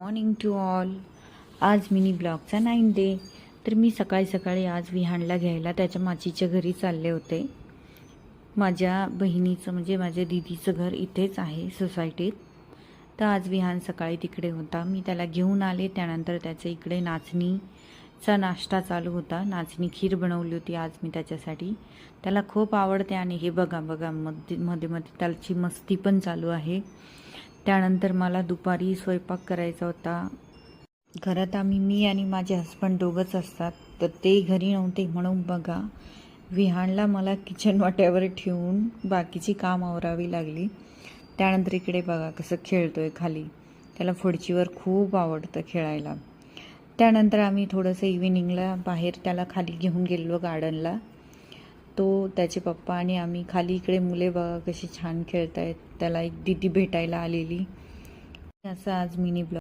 Morning to all. आज mini ब्लॉगचा 9th day. तर मी सकाळी आज विहानला घ्यायला त्याच्या माचीच्या घरी चालले होते. माझ्या बहिणीचं म्हणजे माझ्या दीदीचं घर इथेच आहे सोसायटीत. तर आज विहान सकाळी तिकडे होता. मी त्याला घेऊन आले. त्यानंतर त्याच्या इकडे नाचणीचा नाश्ता चालू होता. नाचणी खीर बनवली होती आज मी त्याच्यासाठी. त्याला खूप आवडते आणि हे बघा मध्ये त्याची मस्ती पण चालू आहे. त्यानंतर मला दुपारी स्वयंपाक करायचा होता. घरात मी आणि माझे हसबंड दोघंच असतात, तर ते घरी नव्हते म्हणून बघा विहानला मला किचन वाट्यावर ठेवून बाकीची काम आवरावी लागली. त्यानंतर इकडे बघा कसं खेळतोय खाली. त्याला फडचीवर खूप आवडतं खेळायला. त्यानंतर आम्ही थोडंसं इव्हिनिंगला बाहेर त्याला खाली घेऊन गेलो गार्डनला. तो त्याचे पप्पा आणि आम्ही खाली इकडे मुले बघा कशी छान खेळत आहेत. त्याला एक दीदी भेटायला आलेली. असं आज मिनी ब्लॉग.